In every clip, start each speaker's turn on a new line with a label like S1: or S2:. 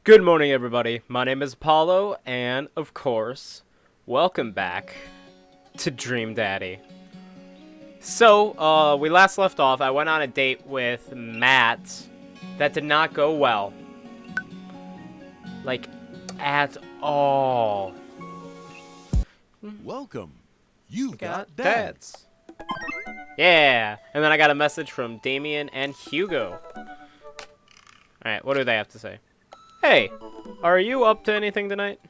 S1: Good morning, everybody. My name is Apollo, and of course, welcome back to Dream Daddy. So, we last left off. I went on a date with Matt that did not go well. Like, at all.
S2: Welcome. You've got
S1: dads. Yeah, and then I got a message from Damien and Hugo. Alright, what do they have to say? Hey, are you up to anything tonight?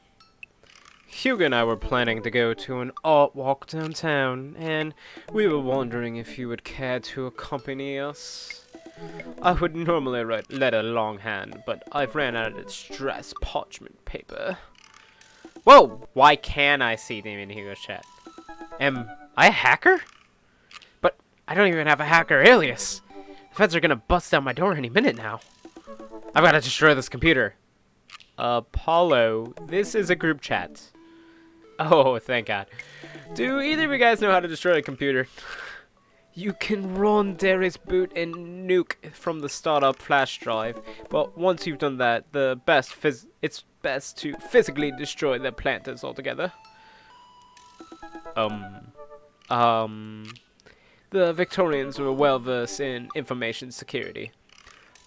S1: Hugo and I were planning to go to an art walk downtown, and we were wondering if you would care to accompany us. I would normally write letter longhand, but I've ran out of stress parchment paper. Whoa! Why can't I see Damien and Hugo's chat? Am I a hacker? But I don't even have a hacker alias. The feds are gonna bust down my door any minute now. I've got to destroy this computer. Apollo, this is a group chat. Oh, thank God. Do either of you guys know how to destroy a computer? You can run Darius boot and nuke from the startup flash drive, but once you've done that, it's best to physically destroy the planters altogether. The Victorians were well versed in information security.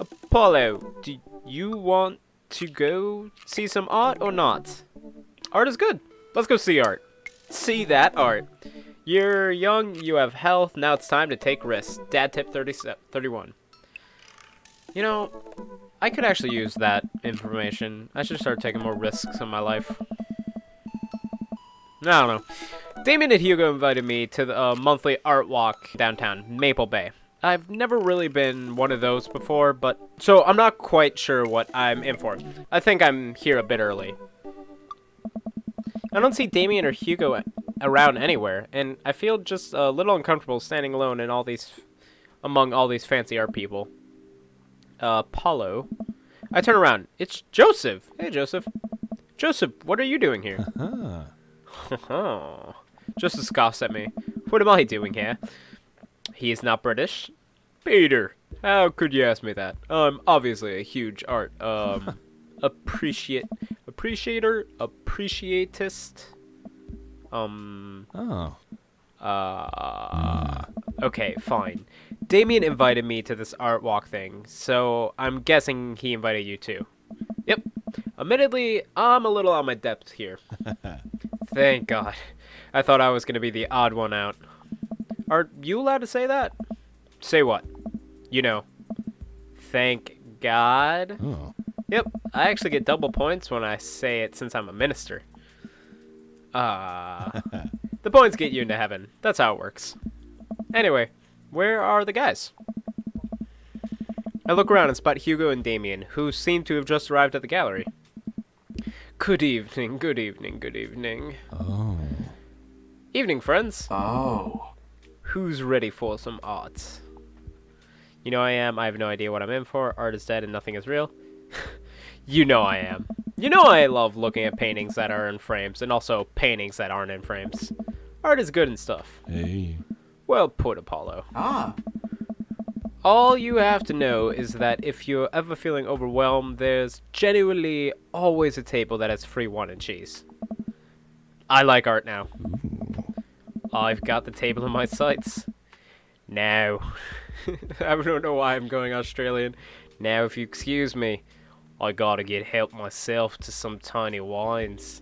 S1: Apollo, do you want to go see some art or not? Art is good. Let's go see art. See that art. You're young, you have health, now it's time to take risks. Dad tip 31. You know, I could actually use that information. I should start taking more risks in my life. I don't know. Damien and Hugo invited me to the monthly art walk downtown, Maple Bay. I've never really been one of those before, so I'm not quite sure what I'm in for. I think I'm here a bit early. I don't see Damien or Hugo around anywhere, and I feel just a little uncomfortable standing alone in among all these fancy art people. Apollo. I turn around. It's Joseph. Hey, Joseph. Joseph, what are you doing here? Joseph scoffs at me. What am I doing here? He is not British. Peter, how could you ask me that? I'm obviously a huge art, appreciatist. Okay, fine. Damien invited me to this art walk thing, so I'm guessing he invited you too. Yep. Admittedly, I'm a little on my depth here. Thank God. I thought I was going to be the odd one out. Are you allowed to say that? Say what? You know. Thank God.
S2: Oh.
S1: Yep, I actually get double points when I say it since I'm a minister. The points get you into heaven. That's how it works. Anyway, where are the guys? I look around and spot Hugo and Damien, who seem to have just arrived at the gallery. Good evening, good evening, good evening.
S2: Oh.
S1: Evening, friends.
S3: Oh.
S1: Who's ready for some art? You know I am. I have no idea what I'm in for. Art is dead and nothing is real. You know I am. You know I love looking at paintings that are in frames and also paintings that aren't in frames. Art is good and stuff.
S2: Hey.
S1: Well put, Apollo.
S3: Ah.
S1: All you have to know is that if you're ever feeling overwhelmed, there's genuinely always a table that has free wine and cheese. I like art now. I've got the table in my sights. Now, I don't know why I'm going Australian. Now, if you excuse me, I gotta get help myself to some tiny wines.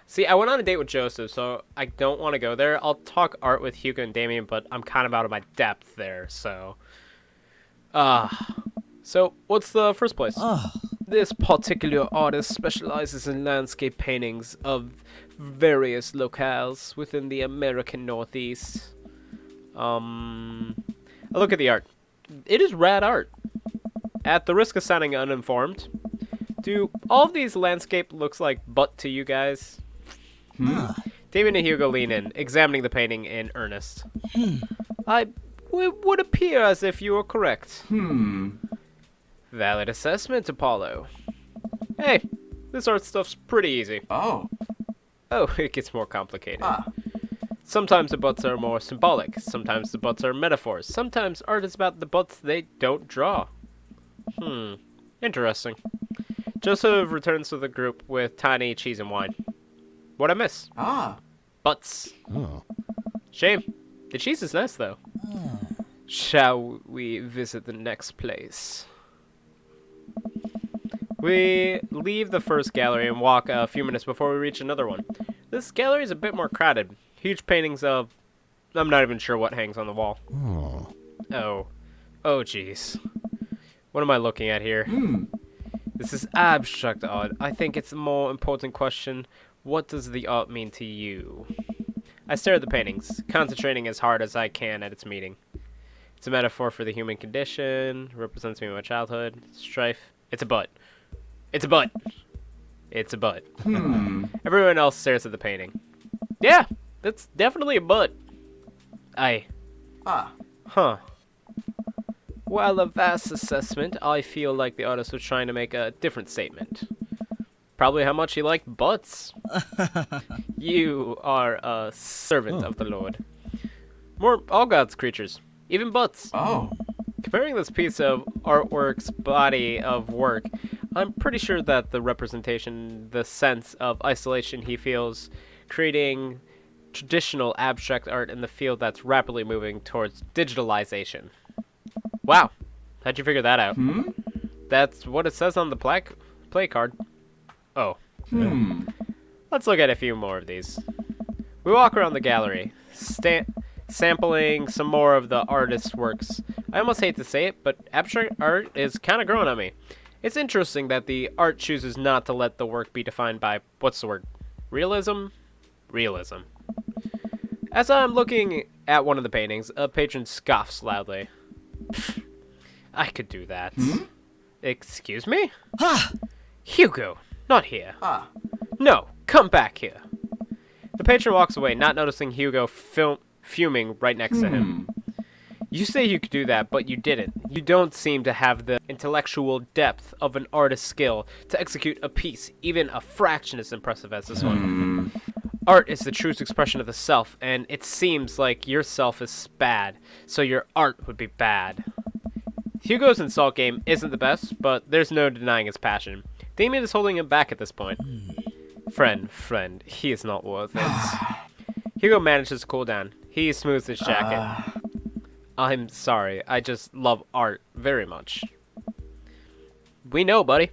S1: See, I went on a date with Joseph, so I don't want to go there. I'll talk art with Hugo and Damien, but I'm kind of out of my depth there, so... So, what's the first place? This particular artist specializes in landscape paintings of various locales within the American Northeast. I look at the art. It is rad art. At the risk of sounding uninformed, do all of these landscape looks like butt to you guys? Damien and Hugo lean in, examining the painting in earnest. It would appear as if you were correct. Valid assessment, Apollo. Hey, this art stuff's pretty easy.
S3: Oh.
S1: Oh, it gets more complicated. Sometimes the butts are more symbolic. Sometimes the butts are metaphors. Sometimes art is about the butts they don't draw. Interesting. Joseph returns to the group with tiny cheese and wine. What'd I miss?
S2: Ah.
S1: Butts.
S2: Oh.
S1: Shame. The cheese is nice, though. Shall we visit the next place? We leave the first gallery and walk a few minutes before we reach another one. This gallery is a bit more crowded. Huge paintings of... I'm not even sure what hangs on the wall.
S2: Oh.
S1: Oh. Oh, jeez. What am I looking at here?
S2: Hmm.
S1: This is abstract art. I think it's a more important question. What does the art mean to you? I stare at the paintings, concentrating as hard as I can at its meaning. It's a metaphor for the human condition, represents me in my childhood, strife. It's a butt. It's a butt. It's a butt. Everyone else stares at the painting. Yeah, that's definitely a butt.
S2: Ah.
S1: Huh. While a vast assessment, I feel like the artist was trying to make a different statement. Probably how much he liked butts. You are a servant of the Lord. More all God's creatures, even butts.
S2: Oh.
S1: Comparing this piece of artwork's body of work, I'm pretty sure that the representation, the sense of isolation he feels, creating traditional abstract art in the field that's rapidly moving towards digitalization. Wow. How'd you figure that out? That's what it says on the play card. Oh. Let's look at a few more of these. We walk around the gallery, sampling some more of the artist's works. I almost hate to say it, but abstract art is kind of growing on me. It's interesting that the art chooses not to let the work be defined by, what's the word? Realism? Realism. As I'm looking at one of the paintings, a patron scoffs loudly. I could do that. Excuse me? Hugo, not here.
S2: Ah.
S1: No, come back here. The patron walks away, not noticing Hugo fuming right next to him. You say you could do that, but you didn't. You don't seem to have the intellectual depth of an artist's skill to execute a piece, even a fraction as impressive as this one. Art is the truest expression of the self, and it seems like your self is bad, so your art would be bad. Hugo's insult game isn't the best, but there's no denying his passion. Damien is holding him back at this point. Friend, he is not worth it. Hugo manages to cool down. He smooths his jacket. I'm sorry, I just love art very much. We know, buddy.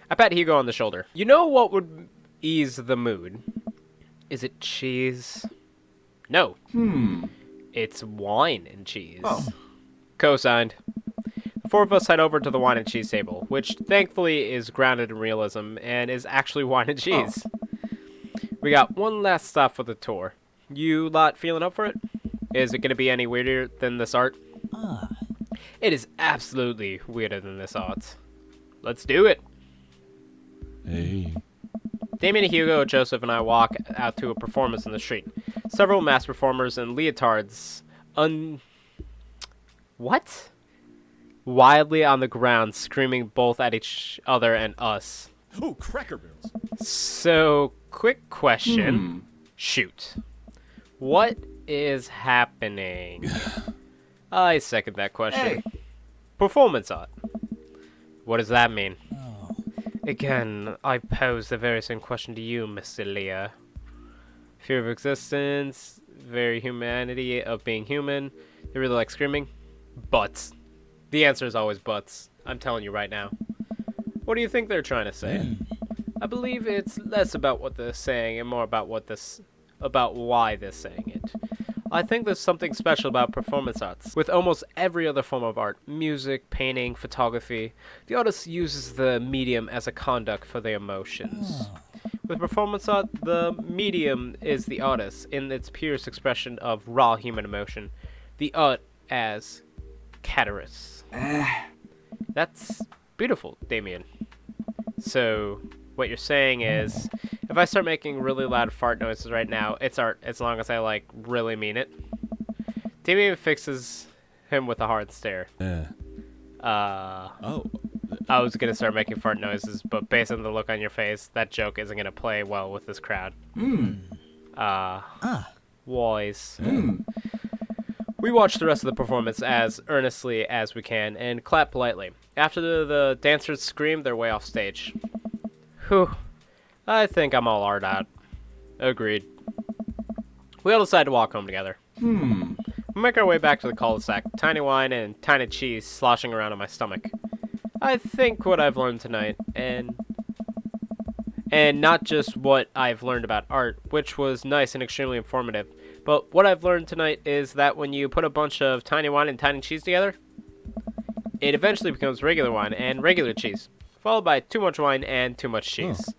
S1: I pat Hugo on the shoulder. You know what would ease the mood? Is it cheese? No. It's wine and cheese.
S2: Oh.
S1: Co-signed. The four of us head over to the wine and cheese table, which thankfully is grounded in realism and is actually wine and cheese. We got one last stop for the tour. You lot feeling up for it? Is it going to be any weirder than this art? It is absolutely weirder than this art. Let's do it.
S2: Hey.
S1: Damien, Hugo, Joseph, and I walk out to a performance in the street. Several masked performers in leotards What? Wildly on the ground, screaming both at each other and us.
S2: Oh, Cracker Barrels.
S1: So, quick question. Shoot. What is happening? I second that question.
S2: Hey.
S1: Performance art. What does that mean? Again, I pose the very same question to you, Mr. Leah. Fear of existence, very humanity of being human. They really like screaming. Butts. The answer is always butts. I'm telling you right now. What do you think they're trying to say? I believe it's less about what they're saying and more about why they're saying it. I think there's something special about performance arts. With almost every other form of art, music, painting, photography, the artist uses the medium as a conduct for their emotions. With performance art, the medium is the artist in its purest expression of raw human emotion. The art as catalyst. That's beautiful, Damien. So, what you're saying is, if I start making really loud fart noises right now, it's art, as long as I, really mean it. Damien fixes him with a hard stare.
S2: Oh.
S1: I was gonna start making fart noises, but based on the look on your face, that joke isn't gonna play well with this crowd. Wise. We watch the rest of the performance as earnestly as we can and clap politely. After the dancers scream their way off stage. Whew. I think I'm all art out. Agreed. We all decide to walk home together. We make our way back to the cul-de-sac, tiny wine and tiny cheese sloshing around in my stomach. I think what I've learned tonight, and not just what I've learned about art, which was nice and extremely informative, but what I've learned tonight is that when you put a bunch of tiny wine and tiny cheese together, it eventually becomes regular wine and regular cheese, followed by too much wine and too much cheese.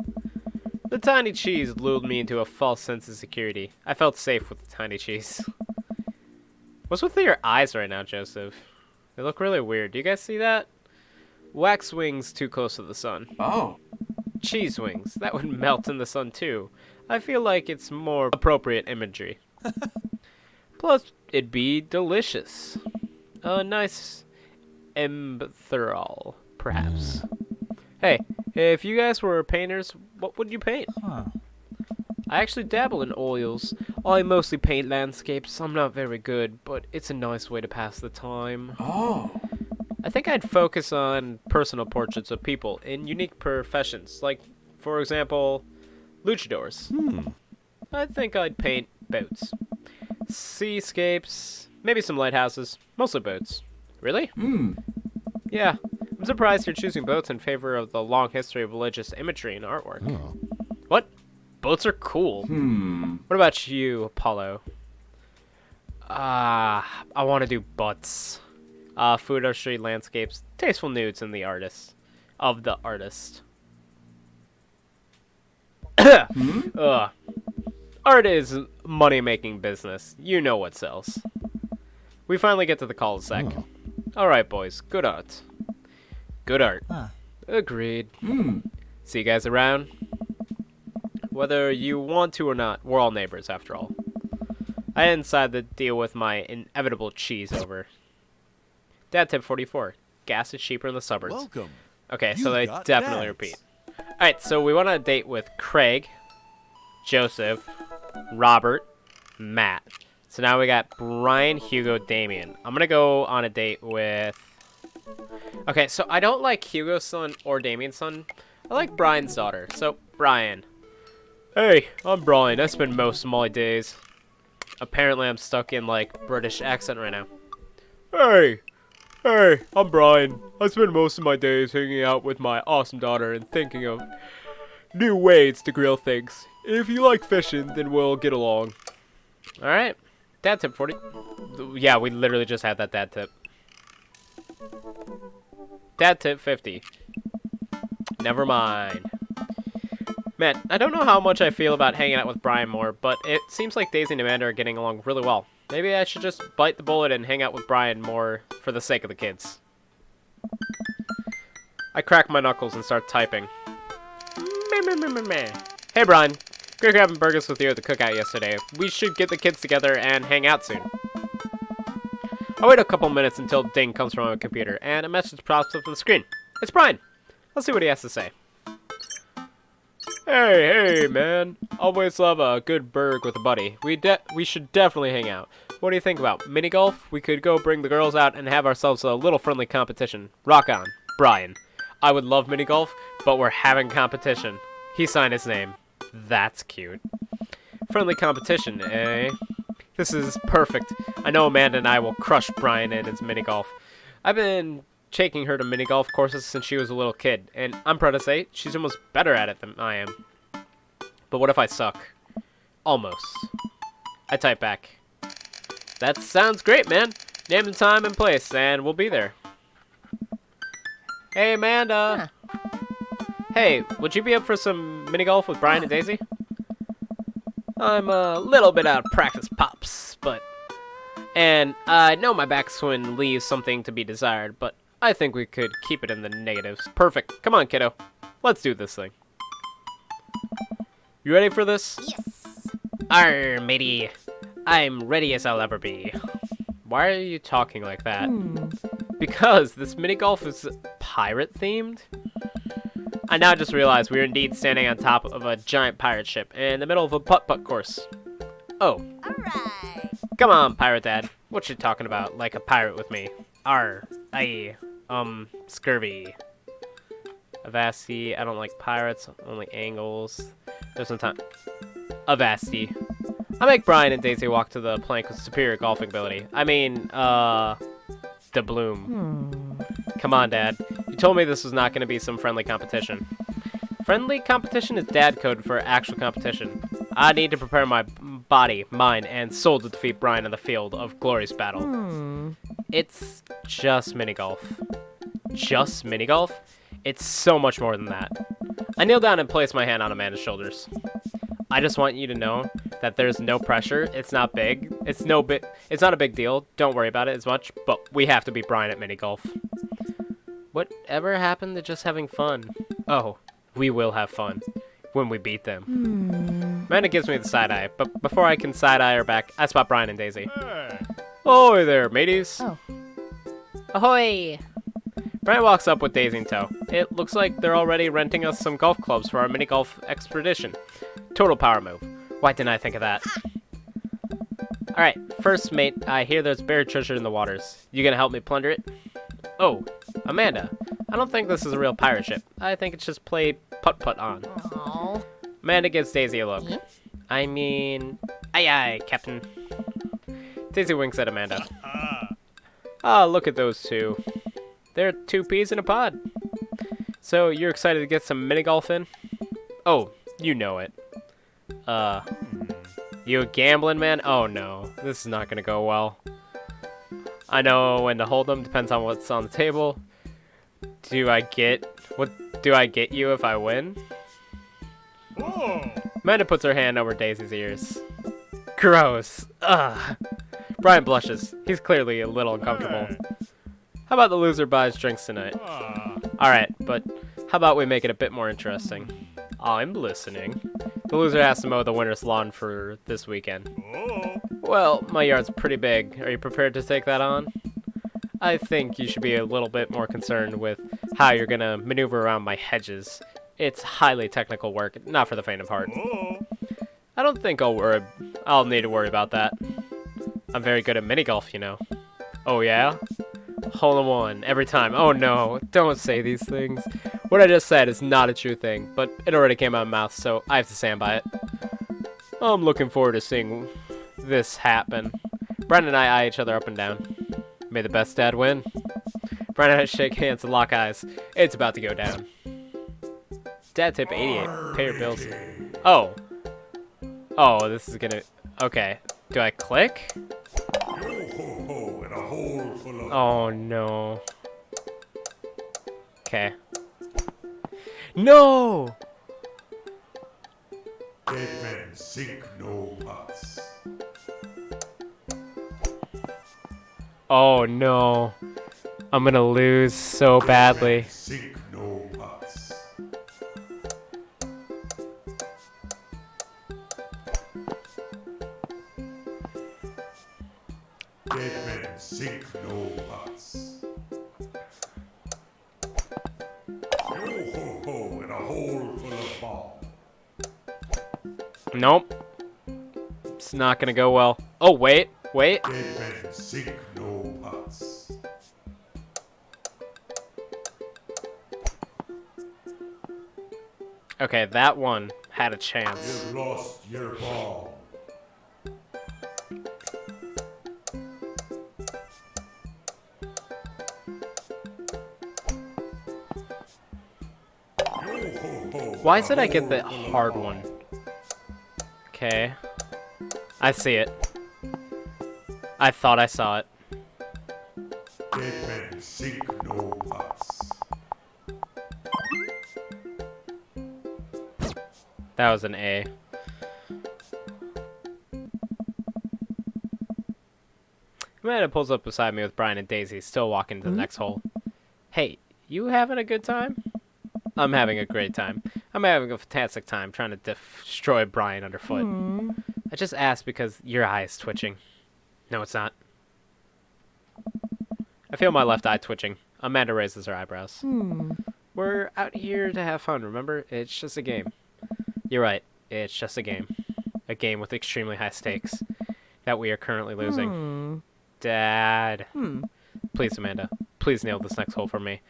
S1: The tiny cheese lulled me into a false sense of security. I felt safe with the tiny cheese. What's with your eyes right now, Joseph? They look really weird. Do you guys see that? Wax wings too close to the sun.
S3: Oh.
S1: Cheese wings. That would melt in the sun too. I feel like it's more appropriate imagery. Plus, it'd be delicious. A nice embutherol, perhaps. Hey, if you guys were painters, what would you paint? I actually dabble in oils. I mostly paint landscapes. I'm not very good, but it's a nice way to pass the time.
S3: Oh.
S1: I think I'd focus on personal portraits of people in unique professions, like, for example, luchadors. I think I'd paint boats. Seascapes, maybe some lighthouses, mostly boats. Really? Yeah, I'm surprised you're choosing boats in favor of the long history of religious imagery and artwork.
S2: Oh.
S1: What? Boats are cool. What about you, Apollo? I want to do butts. Food industry, landscapes, tasteful nudes, and the artist. Of the artist. Art is money-making business. You know what sells. We finally get to the cul-de-sac. Alright, boys. Good art. Good art. Agreed. See you guys around. Whether you want to or not, we're all neighbors after all. I didn't decide to deal with my inevitable cheese over. Dad tip 44. Gas is cheaper in the suburbs.
S2: Welcome.
S1: Okay, so
S2: You
S1: they
S2: got
S1: definitely
S2: dads.
S1: repeat. Alright, so we went on a date with Craig, Joseph, Robert, Matt. So now we got Brian, Hugo, Damien. I'm gonna go on a date with... Okay, so I don't like Hugo's son or Damien's son. I like Brian's daughter. So, Brian. Hey, I'm Brian. I spend most of my days... Apparently I'm stuck in, like, British accent right now. Hey, I'm Brian. I spend most of my days hanging out with my awesome daughter and thinking of new ways to grill things. If you like fishing, then we'll get along. Alright. Dad tip 40. Yeah, we literally just had that dad tip. Dad tip 50. Never mind. Man, I don't know how much I feel about hanging out with Brian more, but it seems like Daisy and Amanda are getting along really well. Maybe I should just bite the bullet and hang out with Brian more for the sake of the kids. I crack my knuckles and start typing. Hey Brian, great grabbing burgers with you at the cookout yesterday. We should get the kids together and hang out soon. I wait a couple minutes until ding comes from my computer and a message pops up on the screen. It's Brian. Let's see what he has to say. Hey, man. Always love a good burg with a buddy. We should definitely hang out. What do you think about mini golf? We could go bring the girls out and have ourselves a little friendly competition. Rock on, Brian. I would love mini golf, but we're having competition. He signed his name. That's cute. Friendly competition, eh? This is perfect. I know Amanda and I will crush Brian in his mini golf. I've been taking her to mini golf courses since she was a little kid, and I'm proud to say she's almost better at it than I am. But what if I suck? Almost. I type back. That sounds great, man. Name the time and place, and we'll be there. Hey, Amanda. Hey, would you be up for some mini golf with Brian and Daisy? I'm a little bit out of practice, Pops, but... And I know my backswing leaves something to be desired, but I think we could keep it in the negatives. Perfect. Come on, kiddo. Let's do this thing. You ready for this?
S4: Yes.
S1: Arr, matey. I'm ready as I'll ever be. Why are you talking like that? Because this mini golf is pirate themed. I now just realized we are indeed standing on top of a giant pirate ship in the middle of a putt-putt course. Oh.
S4: All right.
S1: Come on, Pirate Dad. What you talking about? Like a pirate with me. Scurvy. Avasti, I don't like pirates, only angles. There's some time. Avasti. I make Brian and Daisy walk to the plank with superior golfing ability. I mean, Doubloon. Come on, Dad. You told me this was not going to be some friendly competition. Friendly competition is dad code for actual competition. I need to prepare my body, mind, and soul to defeat Brian in the field of glorious battle. It's just mini golf. Just mini golf? It's so much more than that. I kneel down and place my hand on Amanda's shoulders. I just want you to know that there's no pressure. It's not big. It's not a big deal. Don't worry about it as much, but we have to beat Brian at mini golf. Whatever happened to just having fun? Oh, we will have fun when we beat them. Amanda gives me the side eye, but before I can side eye her back, I spot Brian and Daisy.
S2: Hey.
S1: Ahoy there, mateys.
S3: Oh.
S1: Ahoy. Brian walks up with Daisy in tow. It looks like they're already renting us some golf clubs for our mini golf expedition. Total power move. Why didn't I think of that? Alright, first mate, I hear there's buried treasure in the waters. You gonna help me plunder it? Oh, Amanda, I don't think this is a real pirate ship. I think it's just played putt-putt on.
S3: Aww.
S1: Amanda gives Daisy a look. I mean, aye aye, Captain. Daisy winks at Amanda. Ah, look at those two. They're two peas in a pod. So, you're excited to get some mini golf in? Oh, you know it. You a gambling man? Oh no, this is not gonna go well. I know when to hold them, depends on what's on the table. What do I get you if I win?
S2: Whoa.
S1: Amanda puts her hand over Daisy's ears. Gross. Ugh. Brian blushes. He's clearly a little uncomfortable.
S2: Hey.
S1: How about the loser buys drinks tonight? Alright, but how about we make it a bit more interesting? I'm listening. The loser has to mow the winner's lawn for this weekend.
S2: Oh.
S1: Well, my yard's pretty big. Are you prepared to take that on? I think you should be a little bit more concerned with how you're gonna maneuver around my hedges. It's highly technical work, not for the faint of heart.
S2: Oh.
S1: I don't think I'll need to worry about that. I'm very good at mini golf, you know. Oh yeah? Hole in one, every time. Oh no, don't say these things. What I just said is not a true thing, but it already came out of my mouth, so I have to stand by it. I'm looking forward to seeing this happen. Brian and I eye each other up and down. May the best dad win. Brian and I shake hands and lock eyes. It's about to go down. Dad tip 88. Pay your bills. Oh. Oh, this is gonna... Okay. Do I click? Oh, no. Okay. No!
S4: Dead men sink no huts.
S1: Oh, no. I'm gonna lose so badly.
S4: Sink no huts. Dead men sink no huts. Yo ho ho in a hole full of ball.
S1: Nope. It's not gonna go well. Oh, wait. Wait.
S4: Dead men sink no huts.
S1: Okay, that one had a chance.
S4: You've lost your ball. Yo ho ho.
S1: Why is it I get the hard one? Okay. I see it. I thought I saw it.
S4: Dead men sink no huts.
S1: That was an A. Amanda pulls up beside me with Brian and Daisy, still walking to the next hole. Hey, you having a good time? I'm having a great time. I'm having a fantastic time trying to destroy Brian underfoot. I just asked because your eye is twitching. No, it's not. I feel my left eye twitching. Amanda raises her eyebrows. We're out here to have fun, remember? It's just a game. You're right. It's just a game. A game with extremely high stakes that we are currently losing. Dad. Please, Amanda. Please nail this next hole for me.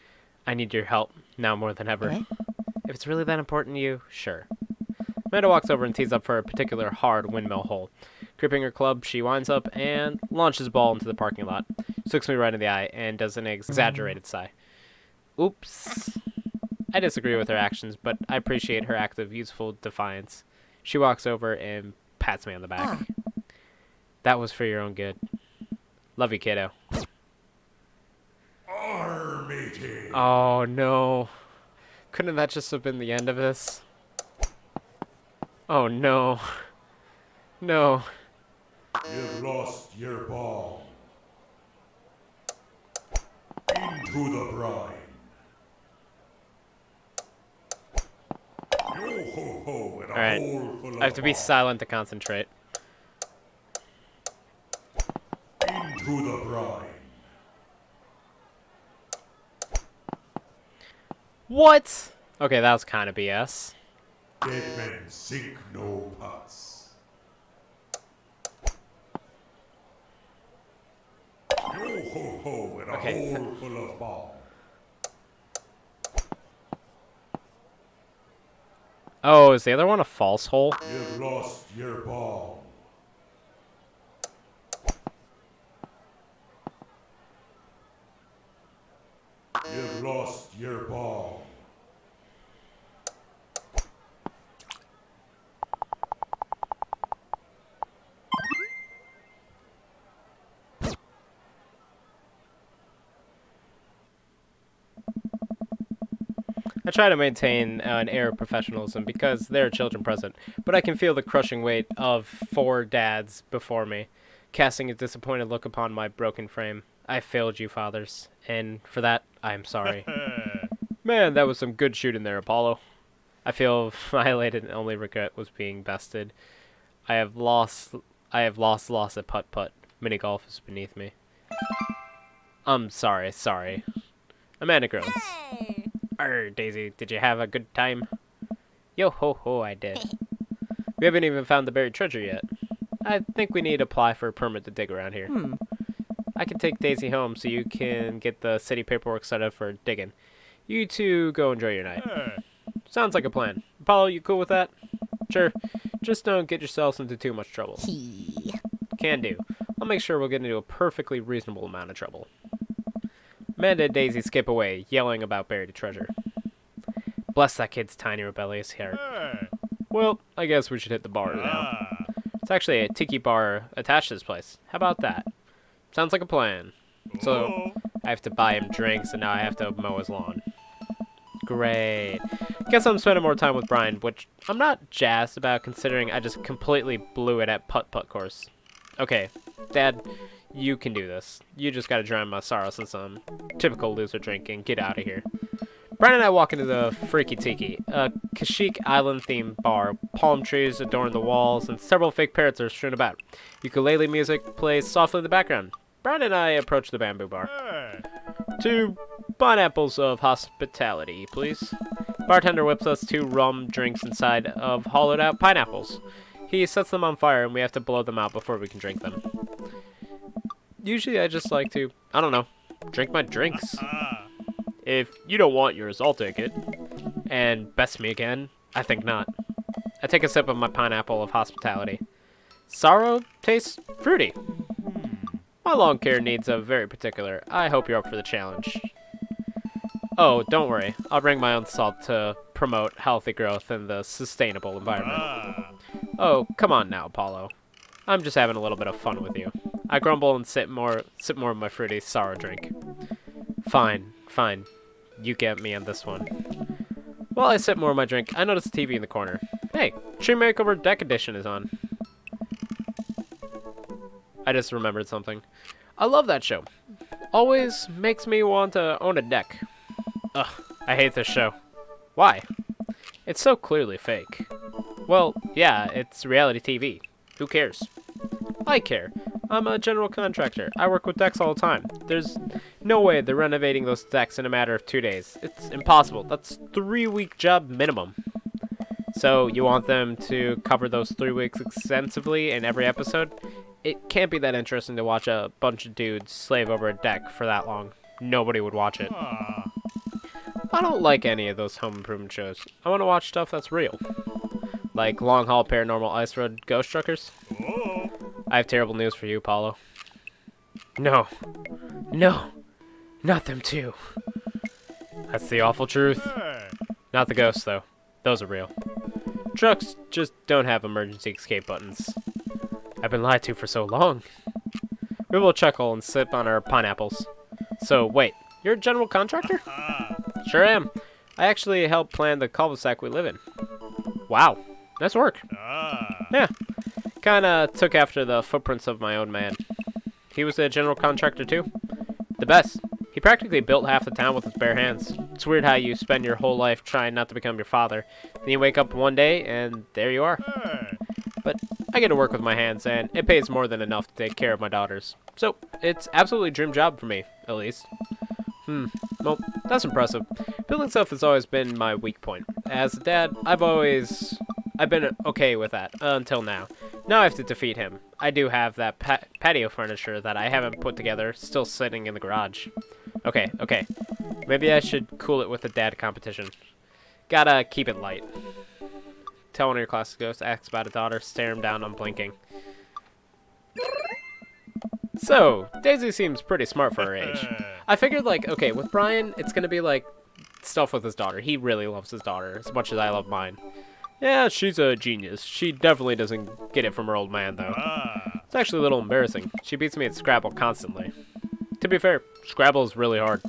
S1: I need your help, now more than ever. If it's really that important to you, sure. Amanda walks over and tees up for a particular hard windmill hole. Gripping her club, she winds up and launches the ball into the parking lot. She looks me right in the eye and does an exaggerated sigh. Oops. I disagree with her actions, but I appreciate her act of youthful defiance. She walks over and pats me on the back. That was for your own good. Love you, kiddo.
S4: Armatey.
S1: Oh, no. Couldn't that just have been the end of this? Oh, no. No.
S4: You've lost your ball. Into the brine. Yo ho ho in a
S1: Alright.
S4: hole full of
S1: I have to be
S4: balls.
S1: silent to concentrate.
S4: Into the brine.
S1: What? Okay, that was kind of BS.
S4: Dead men sink no pots. Yo ho ho in a
S1: Okay.
S4: hole full of balls.
S1: Oh, is the other one a false hole?
S4: You've lost your ball. You've lost your ball.
S1: I try to maintain an air of professionalism because there are children present, but I can feel the crushing weight of 4 dads before me, casting a disappointed look upon my broken frame. I failed you, fathers, and for that, I am sorry. Man, that was some good shooting there, Apollo. I feel violated and only regret was being bested. I have lost at putt-putt. Mini-golf is beneath me. I'm sorry. Amanda groans. Arr, Daisy, did you have a good time? Yo ho ho, I did. We haven't even found the buried treasure yet. I think we need to apply for a permit to dig around here. I can take Daisy home so you can get the city paperwork set up for digging. You two go enjoy your night. Sounds like a plan. Apollo, you cool with that? Sure. Just don't get yourselves into too much trouble. Can do. I'll make sure we'll get into a perfectly reasonable amount of trouble. Amanda and Daisy skip away, yelling about buried treasure. Bless that kid's tiny rebellious heart. Well, I guess we should hit the bar now. It's actually a tiki bar attached to this place. How about that? Sounds like a plan. So, I have to buy him drinks, and now I have to mow his lawn. Great. Guess I'm spending more time with Brian, which I'm not jazzed about considering I just completely blew it at putt-putt course. Okay, Dad, you can do this. You just gotta drown my sorrows in some typical loser drink and get out of here. Brian and I walk into the Freaky Tiki, a Kashyyyk Island-themed bar. Palm trees adorn the walls, and several fake parrots are strewn about. Ukulele music plays softly in the background. Brian and I approach the bamboo bar. 2 pineapples of hospitality, please. Bartender whips us 2 rum drinks inside of hollowed-out pineapples. He sets them on fire, and we have to blow them out before we can drink them. Usually I just like to, I don't know, drink my drinks. If you don't want yours, I'll take it. And best me again? I think not. I take a sip of my pineapple of hospitality. Sorrow tastes fruity. My lawn care needs are very particular. I hope you're up for the challenge. Oh, don't worry. I'll bring my own salt to promote healthy growth in the sustainable environment. Oh, come on now, Apollo. I'm just having a little bit of fun with you. I grumble and sip more of my fruity sorrow drink. Fine. You get me on this one. While I sip more of my drink, I notice the TV in the corner. Hey, Tree Makeover Deck Edition is on. I just remembered something. I love that show. Always makes me want to own a deck. Ugh, I hate this show. Why? It's so clearly fake. Well, yeah, it's reality TV. Who cares? I care. I'm a general contractor. I work with decks all the time. There's no way they're renovating those decks in a matter of 2 days. It's impossible. That's 3-week job minimum. So you want them to cover those 3 weeks extensively in every episode? it can't be that interesting to watch a bunch of dudes slave over a deck for that long. Nobody would watch it.
S2: Ah.
S1: I don't like any of those home improvement shows. I want to watch stuff that's real. Like Long Haul Paranormal Ice Road Ghost Truckers.
S2: Whoa.
S1: I have terrible news for you, Paulo. No. No. Not them too. That's the awful truth.
S2: Hey.
S1: Not the ghosts, though. Those are real. Trucks just don't have emergency escape buttons. I've been lied to for so long. We will chuckle and sip on our pineapples. So, wait, you're a general contractor?
S2: Ah.
S1: Sure am. I actually helped plan the cul-de-sac we live in. Wow, nice work.
S2: Ah.
S1: Yeah, kinda took after the footprints of my own man. He was a general contractor too? The best. He practically built half the town with his bare hands. It's weird how you spend your whole life trying not to become your father. Then you wake up one day, and there you are.
S2: Hey.
S1: But I get to work with my hands, and it pays more than enough to take care of my daughters. So, it's absolutely a dream job for me, at least. Well, that's impressive. Building stuff has always been my weak point. As a dad, I've been okay with that, until now. Now I have to defeat him. I do have that patio furniture that I haven't put together, still sitting in the garage. Okay. Maybe I should cool it with a dad competition. Gotta keep it light. Tell one of your class to go, ask about a daughter, stare him down unblinking. So, Daisy seems pretty smart for her age. I figured, like, okay, with Brian, it's gonna be, like, stuff with his daughter. He really loves his daughter as much as I love mine. Yeah, she's a genius. She definitely doesn't get it from her old man, though.
S2: Ah.
S1: It's actually a little embarrassing. She beats me at Scrabble constantly. To be fair, Scrabble is really hard.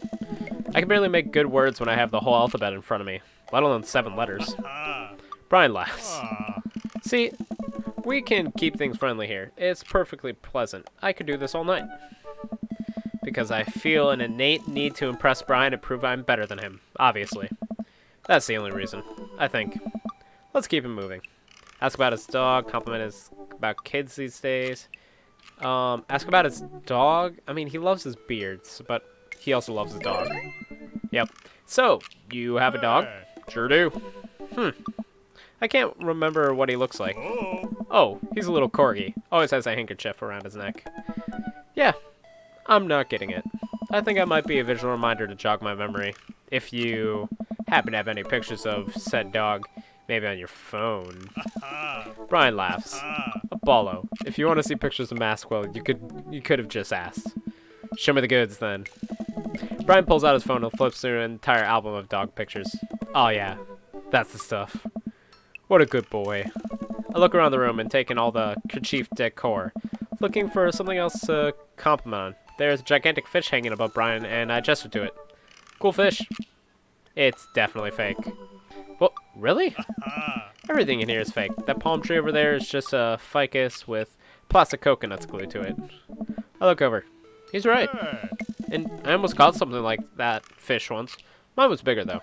S1: I can barely make good words when I have the whole alphabet in front of me, let alone 7 letters.
S2: Ah.
S1: Brian laughs.
S2: Ah.
S1: See, we can keep things friendly here. It's perfectly pleasant. I could do this all night. Because I feel an innate need to impress Brian and prove I'm better than him, obviously. That's the only reason, I think. Let's keep him moving. Ask about his dog, compliment his about kids these days. Ask about his dog. I mean, he loves his beards, but he also loves his dog. Yep. So, you have a dog?
S2: Hey.
S1: Sure do. I can't remember what he looks like.
S2: Whoa.
S1: Oh, he's a little corgi. Always has a handkerchief around his neck. Yeah, I'm not getting it. I think I might be a visual reminder to jog my memory. If you happen to have any pictures of said dog, maybe on your phone.
S2: Ah.
S1: Brian laughs.
S2: Ah.
S1: Apollo, if you want to see pictures of Maskwell, you could have just asked. Show me the goods, then. Brian pulls out his phone and flips through an entire album of dog pictures. Oh yeah, that's the stuff. What a good boy. I look around the room and take in all the kerchief decor, looking for something else to compliment on. There's a gigantic fish hanging above Brian, and I gesture to it. Cool fish. It's definitely fake. Well, really?
S2: Ah.
S1: Everything in here is fake. That palm tree over there is just a ficus with plastic coconuts glued to it. I look over. He's right.
S2: Hey.
S1: And I almost caught something like that fish once. Mine was bigger, though.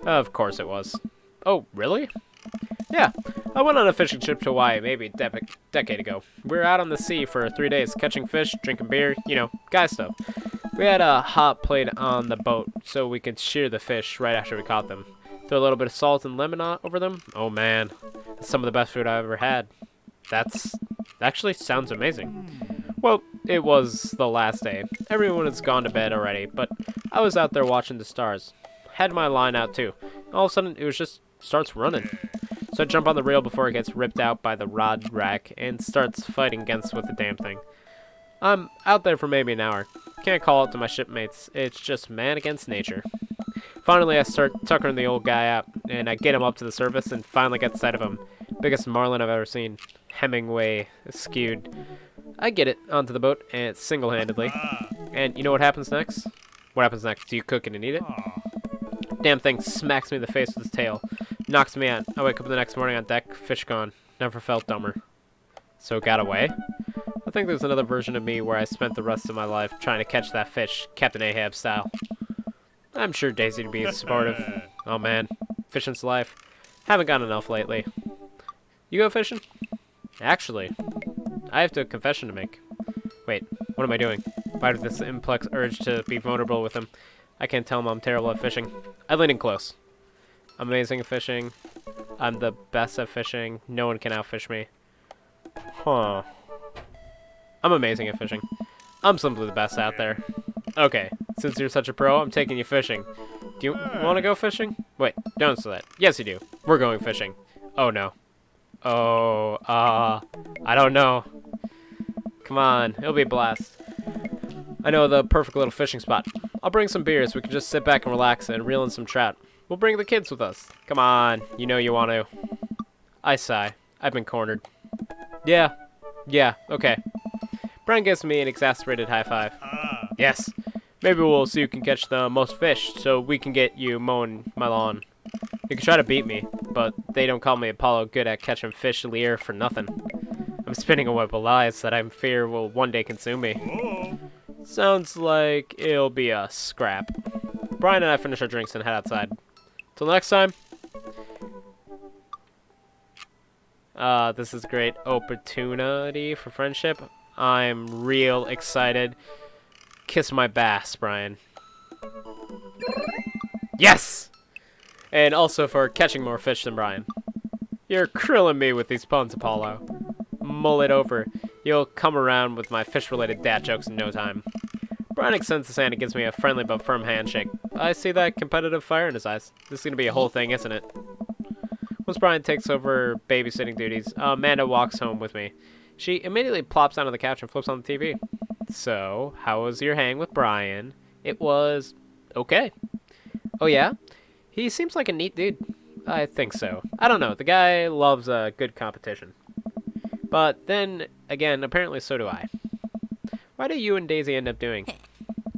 S1: Of course it was. Oh, really? Yeah, I went on a fishing trip to Hawaii maybe a decade ago. We were out on the sea for 3 days, catching fish, drinking beer, you know, guy stuff. We had a hot plate on the boat so we could shear the fish right after we caught them. Throw a little bit of salt and lemon over them. Oh man, that's some of the best food I've ever had. That's actually sounds amazing. Well, it was the last day. Everyone has gone to bed already, but I was out there watching the stars. Had my line out too. All of a sudden, it was just starts running. So I jump on the reel before it gets ripped out by the rod rack and starts fighting against with the damn thing. I'm out there for maybe an hour. Can't call out to my shipmates. It's just man against nature. Finally, I start tuckering the old guy out, and I get him up to the surface and finally get sight of him. Biggest marlin I've ever seen. Hemingway skewed. I get it onto the boat, and single-handedly.
S2: Ah.
S1: And you know what happens next? What happens next? Do you cook it and eat it?
S2: Ah.
S1: Damn thing smacks me in the face with its tail. Knocks me out. I wake up the next morning on deck, fish gone. Never felt dumber. So it got away? I think there's another version of me where I spent the rest of my life trying to catch that fish, Captain Ahab style. I'm sure Daisy would be supportive. Oh man, fishing's life. Haven't got enough lately. You go fishing? Actually, I have a confession to make. Wait, what am I doing? Why did this implex urge to be vulnerable with him? I can't tell him I'm terrible at fishing. I lean in close. I'm amazing at fishing. I'm the best at fishing. No one can outfish me. Huh. I'm amazing at fishing. I'm simply the best out there. Okay, since you're such a pro, I'm taking you fishing. Do you want to go fishing? Wait, don't say that. Yes, you do. We're going fishing. Oh, no. Oh, I don't know. Come on, it'll be a blast. I know the perfect little fishing spot. I'll bring some beers. We can just sit back and relax and reel in some trout. We'll bring the kids with us. Come on, you know you want to. I sigh. I've been cornered. Yeah, okay. Brian gives me an exasperated high five.
S2: Ah.
S1: Yes. Maybe we'll see who can catch the most fish, so we can get you mowing my lawn. You can try to beat me, but they don't call me Apollo good at catching fish in the air for nothing. I'm spinning a web of lies that I fear will one day consume me.
S2: Whoa.
S1: Sounds like it'll be a scrap. Brian and I finish our drinks and head outside. Till next time. This is a great opportunity for friendship. I'm real excited. Kiss my bass, Brian. Yes! And also for catching more fish than Brian. You're krilling me with these puns, Apollo. Mull it over. You'll come around with my fish-related dad jokes in no time. Brian extends his hand and gives me a friendly but firm handshake. I see that competitive fire in his eyes. This is going to be a whole thing, isn't it? Once Brian takes over babysitting duties, Amanda walks home with me. She immediately plops down on the couch and flips on the TV. So, how was your hang with Brian? It was okay. Oh yeah? He seems like a neat dude. I think so. I don't know. The guy loves a good competition. But then, again, apparently so do I. Why do you and Daisy end up doing?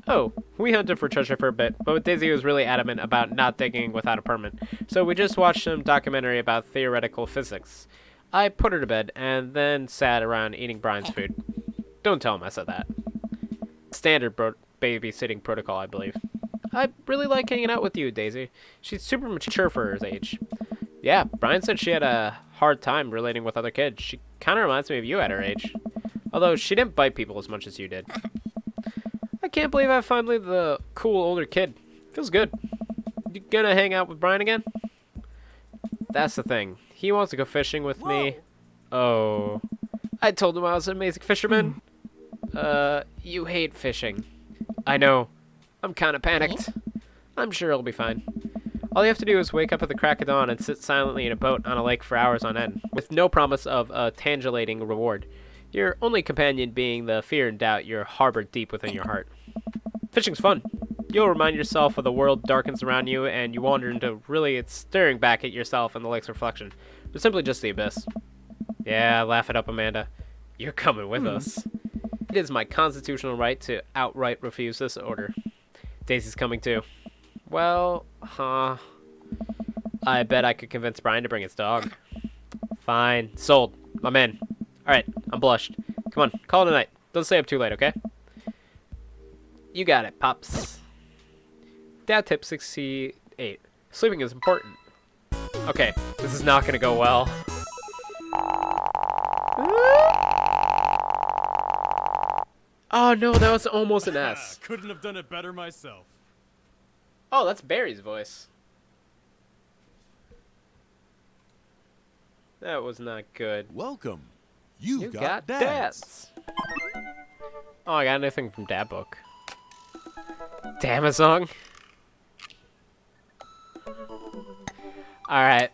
S1: Oh, we hunted for treasure for a bit, but Daisy was really adamant about not digging without a permit. So we just watched some documentary about theoretical physics. I put her to bed and then sat around eating Brian's food. Don't tell him I said that. Standard babysitting protocol, I believe. I really like hanging out with you, Daisy. She's super mature for her age. Yeah, Brian said she had a hard time relating with other kids. She kind of reminds me of you at her age. Although she didn't bite people as much as you did. I can't believe I'm finally the cool older kid. Feels good. You gonna hang out with Brian again? That's the thing. He wants to go fishing with me. Oh. I told him I was an amazing fisherman. You hate fishing. I know. I'm kind of panicked. I'm sure it'll be fine. All you have to do is wake up at the crack of dawn and sit silently in a boat on a lake for hours on end, with no promise of a tangulating reward. Your only companion being the fear and doubt you harbored deep within your heart. Fishing's fun. You'll remind yourself of the world darkens around you, and you wander into really it's staring back at yourself in the lake's reflection, but simply just the abyss. Yeah, laugh it up, Amanda. You're coming with us. It is my constitutional right to outright refuse this order. Daisy's coming too. Well, I bet I could convince Brian to bring his dog. Fine. Sold. I'm in. Alright, I'm blushed. Come on, call it a night. Don't stay up too late, okay? You got it, Pops. Dad tip 68. Sleeping is important. Okay, this is not gonna go well. Oh no, that was almost an S.
S2: Couldn't have done it better myself.
S1: Oh, that's Barry's voice. That was not good.
S4: Welcome. You've
S1: You
S4: got,
S1: got
S4: dads.
S1: Oh, I got anything from Dad Book. Damn a song. Alright.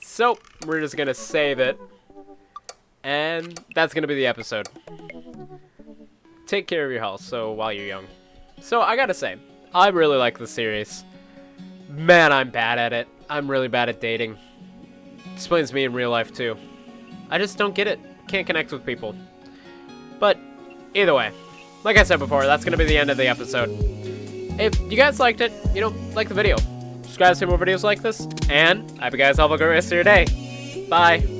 S1: So, we're just gonna save it. And that's gonna be the episode. Take care of your health, so while you're young. So, I gotta say, I really like this series. Man, I'm bad at it. I'm really bad at dating. Explains me in real life, too. I just don't get it. Can't connect with people. But, either way. Like I said before, that's gonna be the end of the episode. If you guys liked it, like the video. Subscribe to see more videos like this. And I hope you guys have a great rest of your day. Bye.